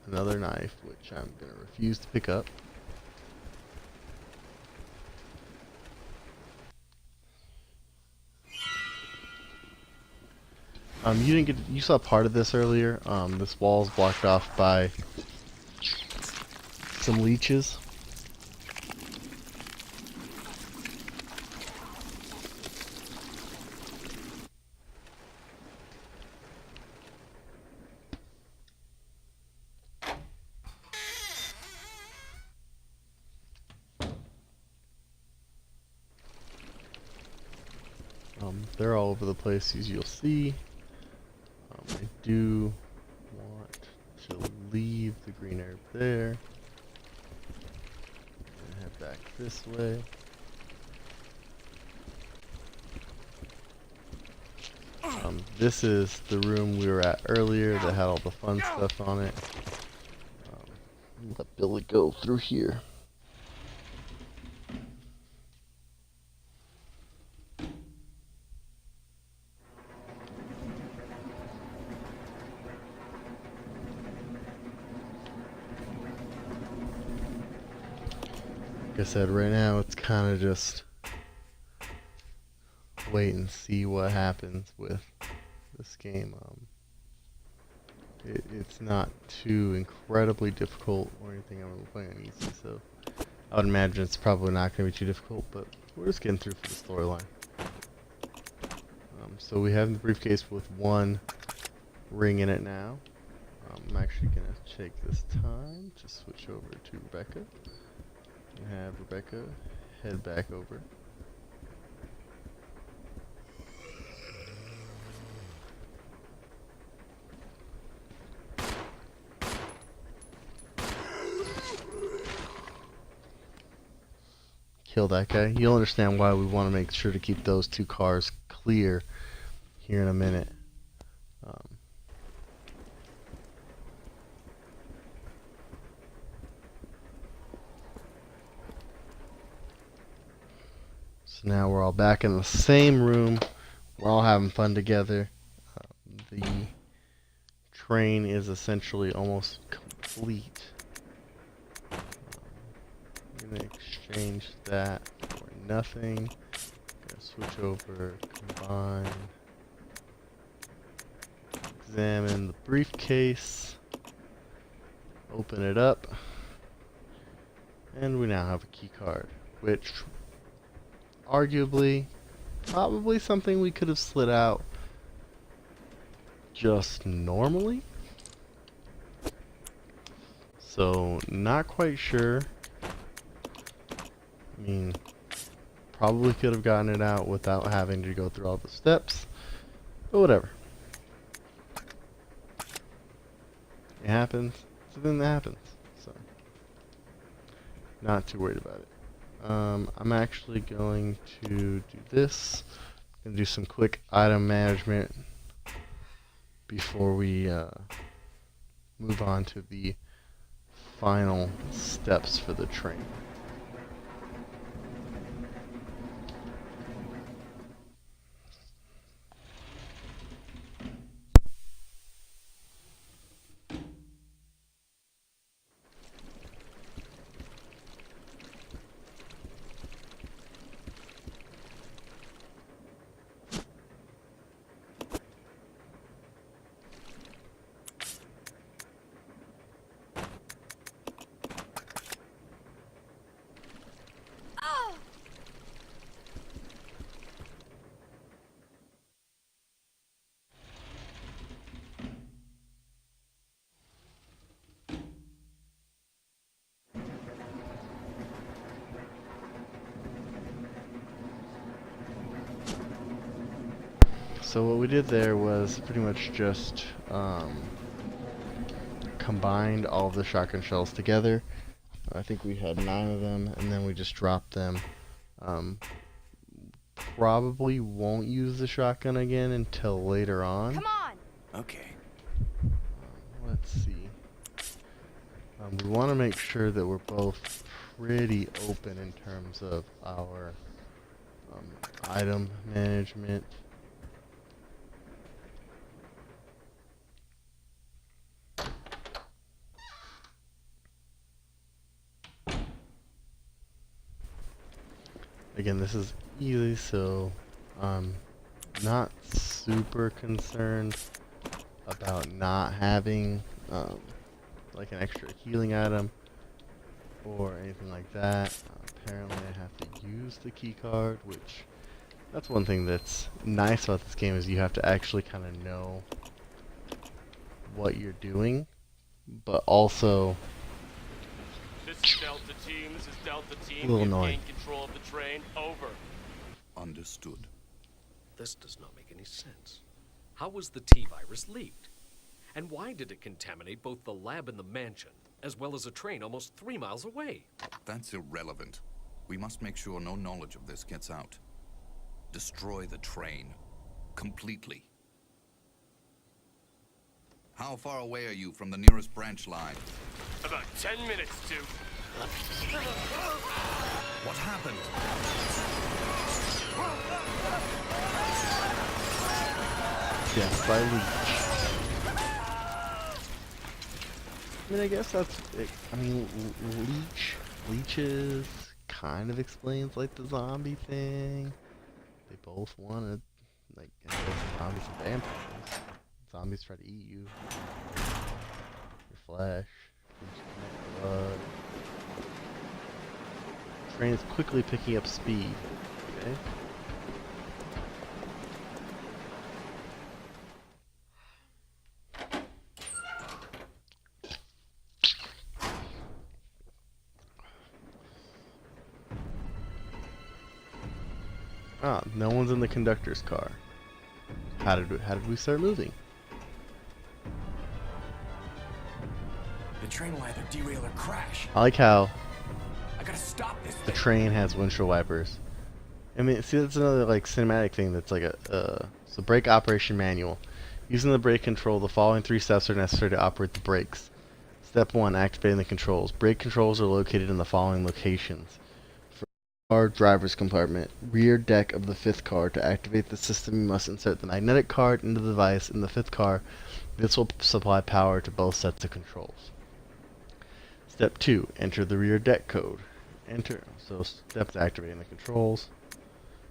Another knife, which I'm going to refuse to pick up. You saw part of this earlier. This wall's blocked off by some leeches. They're all over the place, as you'll see. I do want to leave the green herb there and head back this way. This is the room we were at earlier that had all the fun stuff on it. Let Billy go through here. Like I said, right now it's kind of just wait and see what happens with this game. It's not too incredibly difficult or anything. I'm playing on easy, so I would imagine it's probably not going to be too difficult, but we're just getting through for the storyline. So we have the briefcase with one ring in it now. I'm actually going to take this time to switch over to Rebecca and have Rebecca head back over. Kill that guy. You'll understand why we want to make sure to keep those two cars clear here in a minute. So now we're all back in the same room. We're all having fun together. The train is essentially almost complete. gonna exchange that for nothing. Gonna switch over, combine, examine the briefcase, open it up, and we now have a key card, which arguably, probably something we could have slid out just normally. So, not quite sure. I mean, probably could have gotten it out without having to go through all the steps, but whatever. It happens. It's a thing that happens. So, not too worried about it. I'm actually going to do this. Gonna do some quick item management before we move on to the final steps for the train. So what we did there was pretty much just combined all of the shotgun shells together. I think we had 9 of them, and then we just dropped them. Probably won't use the shotgun again until later on. Come on! Okay. Let's see. We want to make sure that we're both pretty open in terms of our item management. Again, this is easy, so I'm not super concerned about not having like an extra healing item or anything like that. Apparently I have to use the key card, which that's one thing that's nice about this game is you have to actually kind of know what you're doing, but also This is Delta Team. This is Delta Team. a little We've annoying. gained control of the train. Over. Understood. This does not make any sense. How was the T-virus leaked? And why did it contaminate both the lab and the mansion, as well as a train almost 3 miles away? That's irrelevant. We must make sure no knowledge of this gets out. Destroy the train. Completely. How far away are you from the nearest branch line? About 10 minutes to. What happened? Death by leech. I mean, I guess that's it. I mean, leeches kind of explains like the zombie thing. They both wanted, like, zombies and vampires. Zombies try to eat you. Your flesh. Your blood. Train is quickly picking up speed. Okay. Ah, no one's in the conductor's car. How did we start moving? The train will either derail or crash. I like how I gotta stop this the thing. train has windshield wipers. I mean, see, that's another like cinematic thing that's like so brake operation manual. Using the brake control, the following 3 steps are necessary to operate the brakes. Step 1, activating the controls. Brake controls are located in the following locations. Car driver's compartment, rear deck of the 5th car. To activate the system, you must insert the magnetic card into the device in the 5th car. This will supply power to both sets of controls. Step 2, enter the rear deck code. enter. So step activating the controls.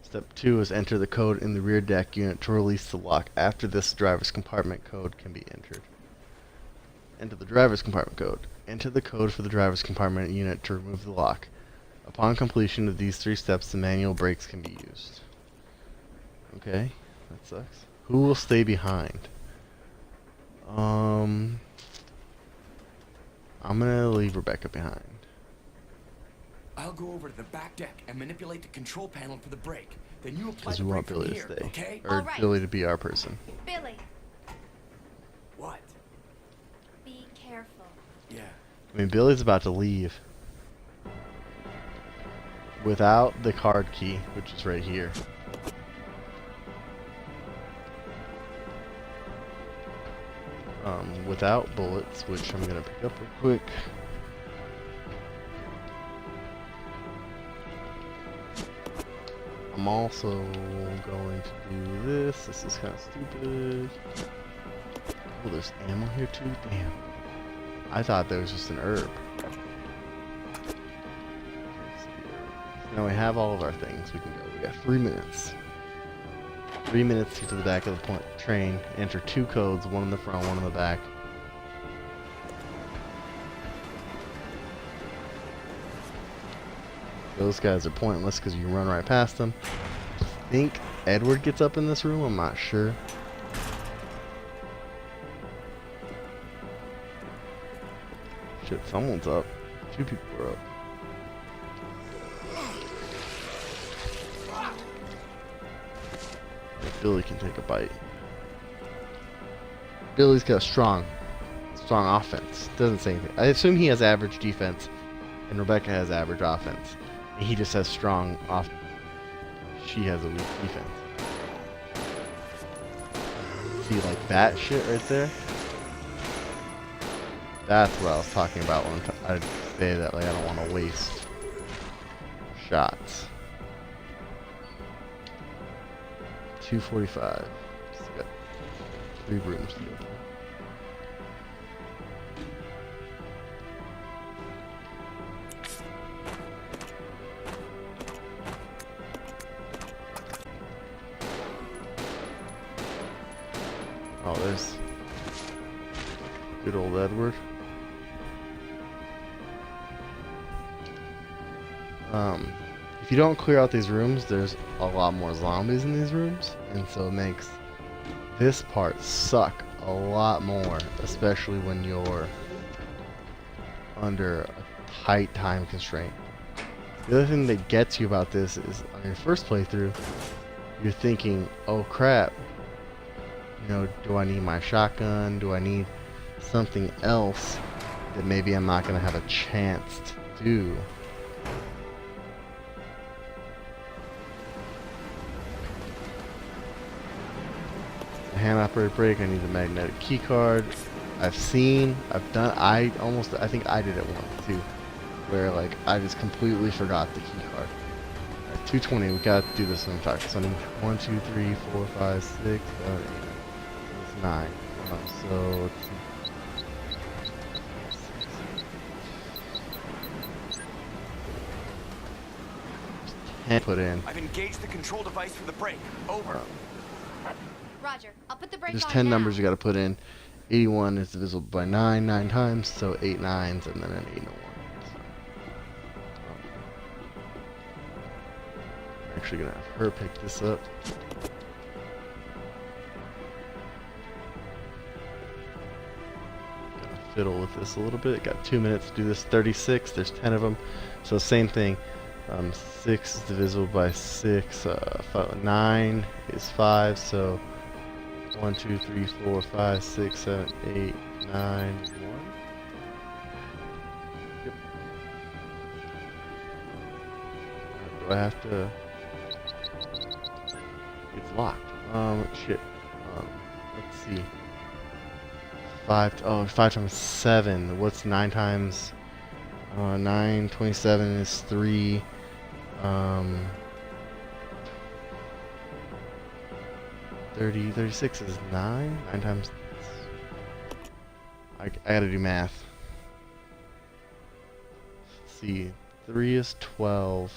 Step 2 is enter the code in the rear deck unit to release the lock. After this, driver's compartment code can be entered. Enter the driver's compartment code. Enter the code for the driver's compartment unit to remove the lock. Upon completion of these 3 steps, the manual brakes can be used. Okay, that sucks. Who will stay behind? I'm gonna leave Rebecca behind. I'll go over to the back deck and manipulate the control panel for the brake. Then you apply Because the we want brake from Billy here, to stay. okay? Or All right. Billy to be our person. Billy, What? be careful. Yeah. I mean, Billy's about to leave. Without the card key, which is right here. Without bullets, which I'm gonna pick up real quick. I'm also going to do this. This is kind of stupid. Oh, there's ammo here too? Damn. I thought there was just an herb. Now we have all of our things. We can go. We got 3 minutes. 3 minutes to get to the back of the train. Enter 2 codes, one in the front, one in the back. Those guys are pointless because you run right past them. I think Edward gets up in this room. I'm not sure. Shit, someone's up. 2 people are up. Billy can take a bite. Billy's got strong offense. Doesn't say anything. I assume he has average defense, and Rebecca has average offense. And he just has strong offense. She has a weak defense. See, like that shit right there? That's what I was talking about when I say that, like, I don't want to waste shots. 245. Still got 3 rooms to go through. Oh, there's good old Edward. If you don't clear out these rooms, there's a lot more zombies in these rooms, and so it makes this part suck a lot more, especially when you're under a tight time constraint. The other thing that gets you about this is on your first playthrough, you're thinking, oh crap, you know, do I need my shotgun? Do I need something else that maybe I'm not going to have a chance to do? Hand operated brake, I need a magnetic key card. I think I did it once too, where like I just completely forgot the key card. At 220, we gotta do this in fact. So I need 1, 2, 3, 4, 5, 6, 7, 8. It's 9. So let's see. Put in. I've engaged the control device for the brake. Over. Roger, I'll put the brake There's on 10 now. numbers you gotta put in. 81 is divisible by 9 times, so 8 nines and then an 8 and a 1. So, I'm actually gonna have her pick this up. Gonna fiddle with this a little bit. Got 2 minutes to do this. 36. There's 10 of them, so same thing. 6 is divisible by 6. 9 is 5, so 1, 2, 3, 4, 5, 6, 7, 8, 9, 1. Yep. Do I have to? It's locked. Shit. Let's see. 5 times 7. What's 9 times? 9, 27 is 3. 36 is 9? 9 times... I gotta do math. Let's see. 3 is 12.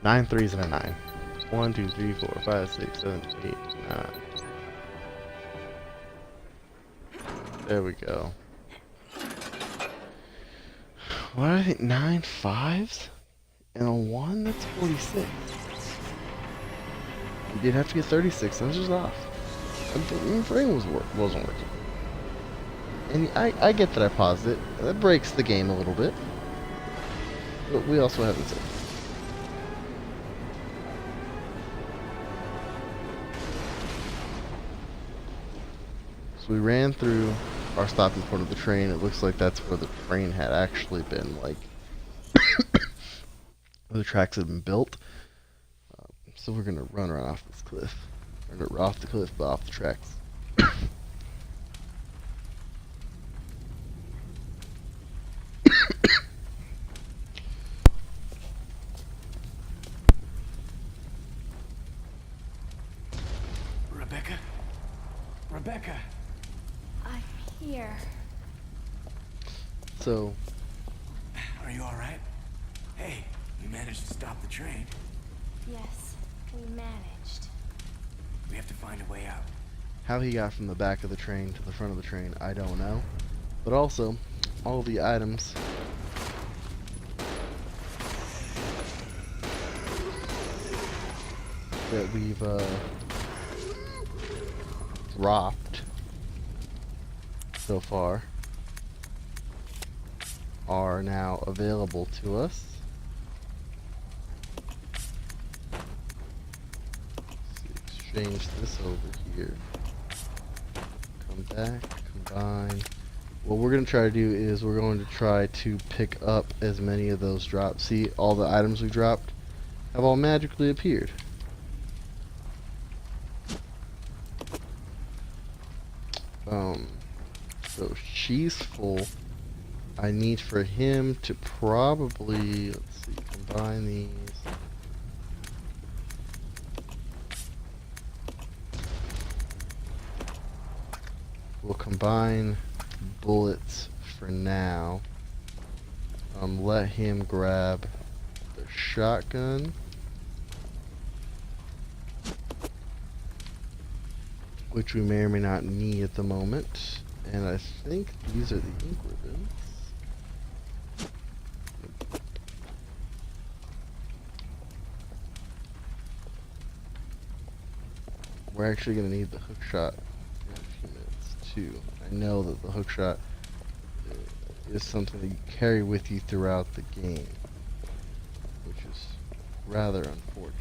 Nine threes and a 9. 1, 2, 3, 4, 5, 6, 7, 8, 9. There we go. What do I think? 9 5s? And a 1? That's 46. You did have to get 36. I was just off. My brain wasn't working. And I get that I paused it. That breaks the game a little bit. But we also haven't said. So we ran through our stopping point of the train. It looks like that's where the train had actually been, like, where the tracks had been built. So we're gonna run right off this cliff. Or off the cliff, but off the tracks. Rebecca? Rebecca! I'm here. So, Are you alright? Hey, you managed to stop the train. Yes, we managed. We have to find a way out. how he got from the back of the train to the front of the train, I don't know. But also, all the items that we've dropped so far are now available to us. Let's exchange this over here. Come back, combine. What we're going to try to do is we're going to try to pick up as many of those drops. See, all the items we dropped have all magically appeared. So she's full. I need for him to probably, let's see, combine these. We'll combine bullets for now. Let him grab the shotgun. Which we may or may not need at the moment. And I think these are the ink ribbons. We're actually going to need the hook shot in a few minutes too. I know that the hook shot is something that you carry with you throughout the game, which is rather unfortunate.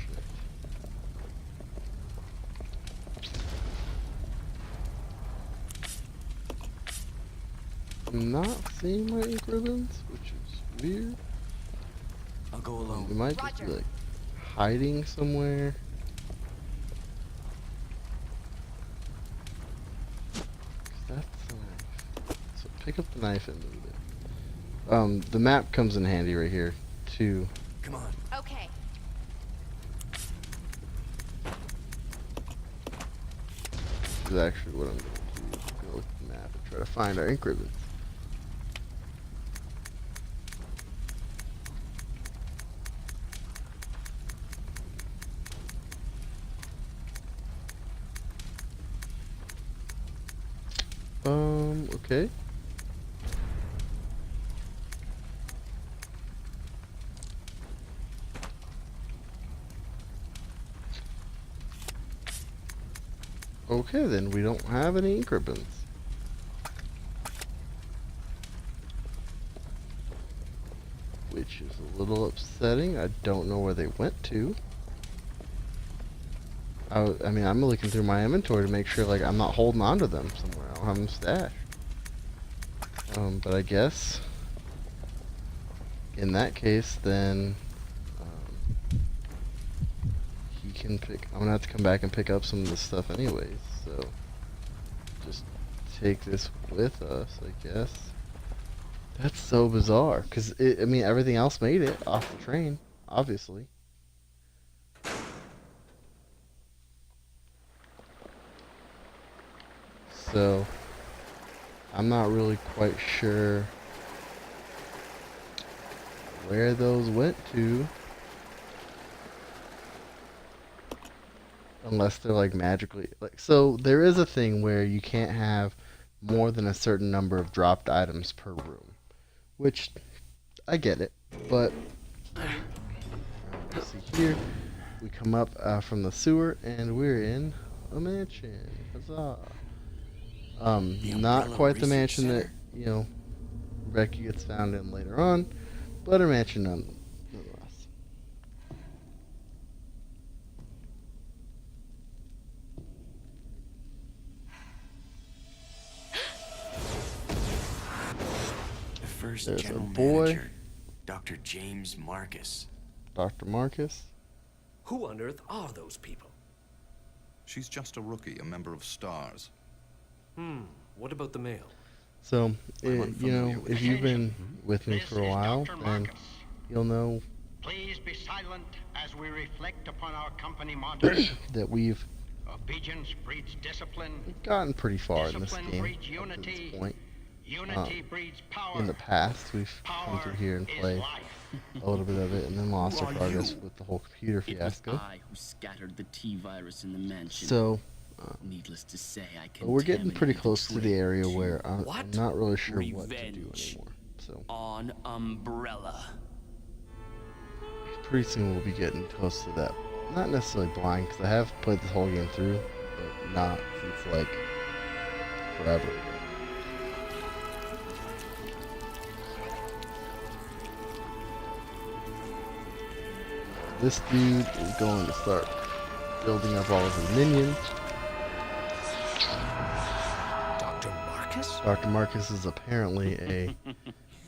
I'm not seeing my ink ribbons, which is weird. I'll go alone. They might just be like hiding somewhere. That's the knife. So pick up the knife and move it. The map comes in handy right here too. Come on. Okay. This is actually what I'm going to do. I'm going to look at the map and try to find our ink ribbons. Okay. Okay, then we don't have any ink ribbons. Which is a little upsetting. I don't know where they went to. I mean, I'm looking through my inventory to make sure, like, I'm not holding on to them somewhere. I don't have them stashed. But I guess in that case, then he can pick. I'm gonna have to come back and pick up some of this stuff anyways. So just take this with us, I guess. That's so bizarre, cause I mean, everything else made it off the train, obviously. so I'm not really quite sure where those went to. Unless they're like magically like, so there is a thing where you can't have more than a certain number of dropped items per room, which I get it, but let's see here. We come up from the sewer and we're in a mansion. Huzzah! Not quite the mansion that Becky gets found in later on, but a mansion nonetheless. First There's general our boy, manager, Dr. James Marcus. Dr. Marcus. Who on earth are those people? She's just a rookie, a member of STARS. What about the mail? So, unfamiliar with if you've been with me for a while, then you'll know Please be silent as we reflect upon our company motto. that we've Obedience breeds discipline. gotten pretty far in this Discipline game breeds up to unity. this point. Unity breeds power. In the past, we've come through here and Is played life. a little bit of it, and then lost our progress with the whole computer It was fiasco. I who scattered the T-virus in the mansion. So, Needless to say, I but we're getting pretty contaminated close to the trade area to where I'm not really sure what to do Revenge. anymore. So, on Umbrella. pretty soon we'll be getting close to that. Not necessarily blind, because I have played this whole game through, but not since like forever ago. This dude is going to start building up all of his minions. Dr. Marcus? Dr. Marcus is apparently a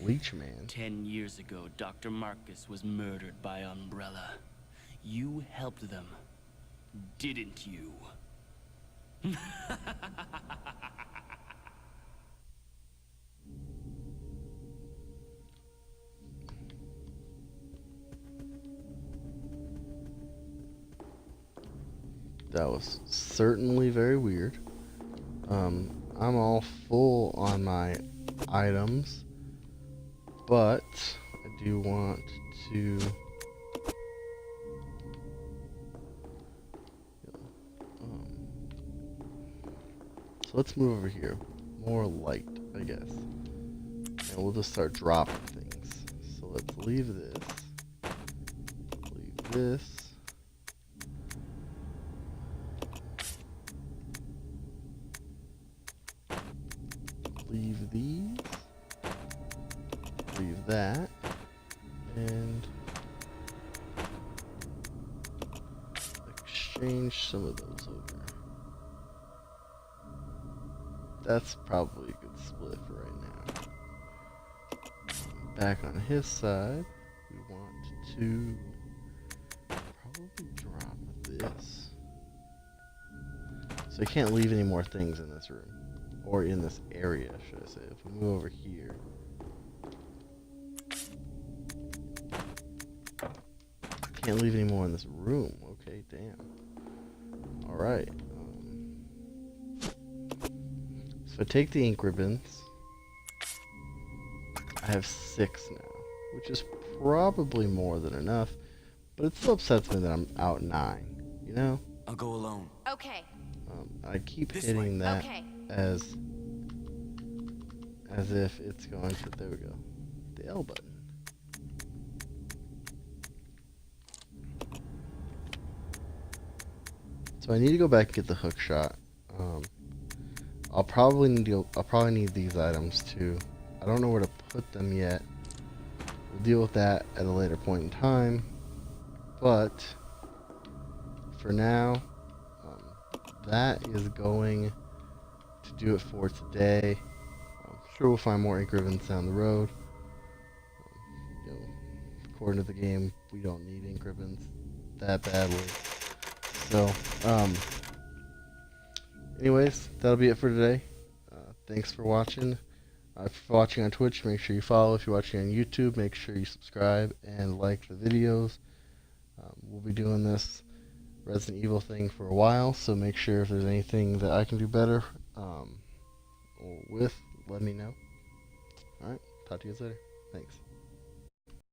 leech man. 10 years ago, Dr. Marcus was murdered by Umbrella. You helped them, didn't you? That was certainly very weird. I'm all full on my items, but I do want to so let's move over here. More light, I guess. And we'll just start dropping things. So let's leave this. Leave this. Leave these. Leave that. And exchange some of those over. That's probably a good split for right now. Back on his side, we want to probably drop this. So I can't leave any more things in this room. Or in this area, should I say. If we move over here. Can't leave any more in this room. Okay, damn. Alright. So I take the ink ribbons. I have 6 now. Which is probably more than enough. But it still upsets me that I'm out 9. You know? I'll go alone. Okay. I keep This hitting way. that Okay. as if it's going to, there we go, the L button. So I need to go back and get the hook shot. I'll probably need these items too. I don't know where to put them yet. We'll deal with that at a later point in time. But for now, that is going to do it for today. I'm sure we'll find more ink ribbons down the road. According to the game, we don't need ink ribbons that badly. So, anyways, that'll be it for today. Thanks for watching. If you're watching on Twitch, make sure you follow. If you're watching on YouTube, make sure you subscribe and like the videos. We'll be doing this Resident Evil thing for a while, so make sure if there's anything that I can do better, with, let me know. Alright, talk to you guys later. Thanks.